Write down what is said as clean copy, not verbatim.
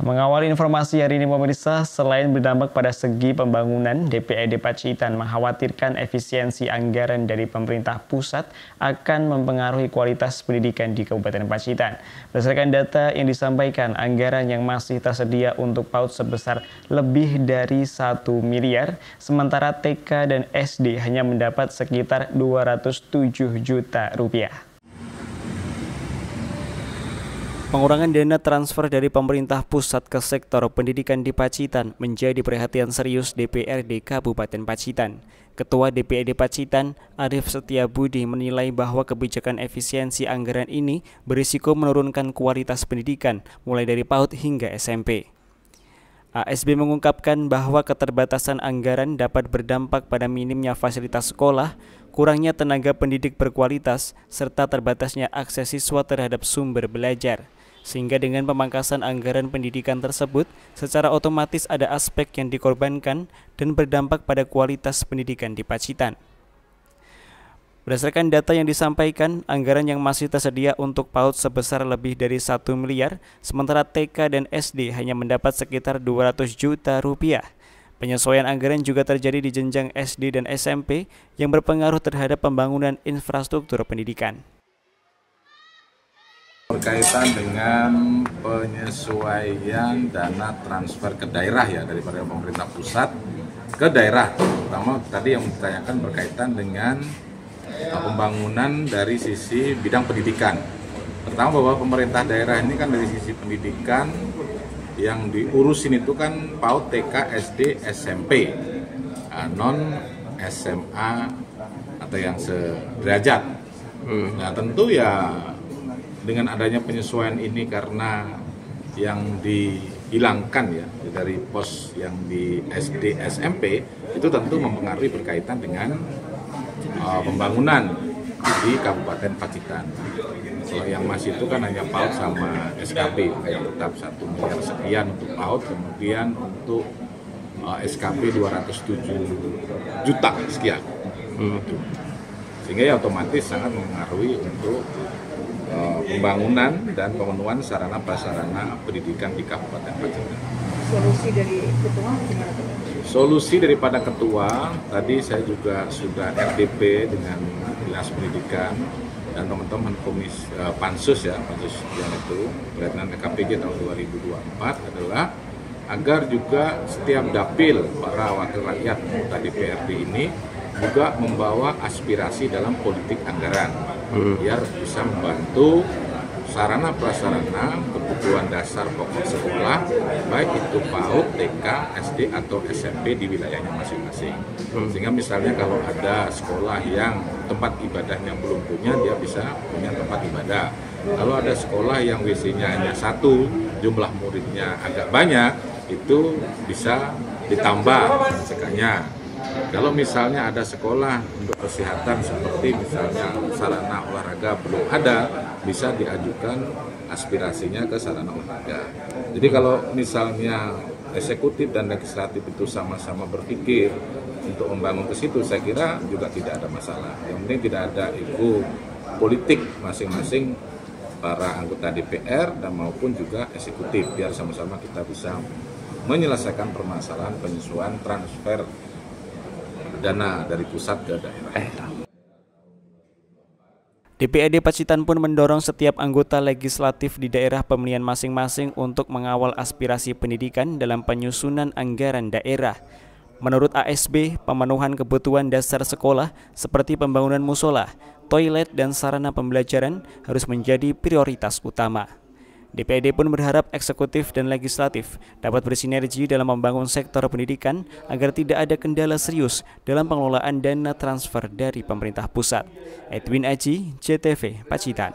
Mengawali informasi hari ini pemirsa, selain berdampak pada segi pembangunan, DPRD Pacitan mengkhawatirkan efisiensi anggaran dari pemerintah pusat akan mempengaruhi kualitas pendidikan di Kabupaten Pacitan. Berdasarkan data yang disampaikan, anggaran yang masih tersedia untuk PAUD sebesar lebih dari 1 miliar, sementara TK dan SD hanya mendapat sekitar 207 juta rupiah. Pengurangan dana transfer dari pemerintah pusat ke sektor pendidikan di Pacitan menjadi perhatian serius DPRD Kabupaten Pacitan. Ketua DPRD Pacitan, Arief Setiabudi, menilai bahwa kebijakan efisiensi anggaran ini berisiko menurunkan kualitas pendidikan mulai dari PAUD hingga SMP. ASB mengungkapkan bahwa keterbatasan anggaran dapat berdampak pada minimnya fasilitas sekolah, kurangnya tenaga pendidik berkualitas, serta terbatasnya akses siswa terhadap sumber belajar. Sehingga dengan pemangkasan anggaran pendidikan tersebut, secara otomatis ada aspek yang dikorbankan dan berdampak pada kualitas pendidikan di Pacitan. Berdasarkan data yang disampaikan, anggaran yang masih tersedia untuk PAUD sebesar lebih dari 1 miliar, sementara TK dan SD hanya mendapat sekitar 200 juta rupiah. Penyesuaian anggaran juga terjadi di jenjang SD dan SMP yang berpengaruh terhadap pembangunan infrastruktur pendidikan. Berkaitan dengan penyesuaian dana transfer ke daerah ya daripada pemerintah pusat ke daerah, terutama tadi yang ditanyakan berkaitan dengan pembangunan dari sisi bidang pendidikan. Pertama bahwa pemerintah daerah ini kan dari sisi pendidikan yang diurusin itu kan PAUD, TK, SD, SMP, non SMA atau yang sederajat. Nah tentu ya dengan adanya penyesuaian ini karena yang dihilangkan ya dari pos yang di SD, SMP itu tentu mempengaruhi berkaitan dengan pembangunan di Kabupaten Pacitan. Kalau yang masih itu kan hanya PAUD sama SKP yang tetap 1 miliar sekian untuk PAUD, kemudian untuk SKP 207 juta sekian. Sehingga ya otomatis sangat mempengaruhi untuk pembangunan dan pemenuhan sarana prasarana pendidikan di Kabupaten Pacitan. Solusi dari ketua gimana? Solusi daripada ketua, tadi saya juga sudah RDP dengan Dinas Pendidikan dan teman-teman Pansus ya, Pansus yang itu berkaitan KPG tahun 2024 adalah agar juga setiap dapil para wakil rakyat anggota DPRD ini juga membawa aspirasi dalam politik anggaran biar bisa membantu sarana prasarana kebutuhan dasar pokok sekolah baik itu PAUD, TK, SD atau SMP di wilayahnya masing-masing. Sehingga misalnya kalau ada sekolah yang tempat ibadahnya belum punya, dia bisa punya tempat ibadah. Kalau ada sekolah yang WC-nya hanya 1, jumlah muridnya agak banyak, itu bisa ditambah sekanya. Kalau misalnya ada sekolah untuk kesehatan seperti misalnya sarana olahraga belum ada, bisa diajukan aspirasinya ke sarana olahraga. Jadi kalau misalnya eksekutif dan legislatif itu sama-sama berpikir untuk membangun ke situ, saya kira juga tidak ada masalah. Yang penting tidak ada ego politik masing-masing para anggota DPR dan maupun juga eksekutif, biar sama-sama kita bisa menyelesaikan permasalahan penyesuaian transfer dana dari pusat ke daerah. DPRD Pacitan pun mendorong setiap anggota legislatif di daerah pemilihan masing-masing untuk mengawal aspirasi pendidikan dalam penyusunan anggaran daerah. Menurut ASB, pemenuhan kebutuhan dasar sekolah seperti pembangunan musola, toilet, dan sarana pembelajaran harus menjadi prioritas utama. DPRD pun berharap eksekutif dan legislatif dapat bersinergi dalam membangun sektor pendidikan agar tidak ada kendala serius dalam pengelolaan dana transfer dari pemerintah pusat. Edwin Aji, JTV, Pacitan.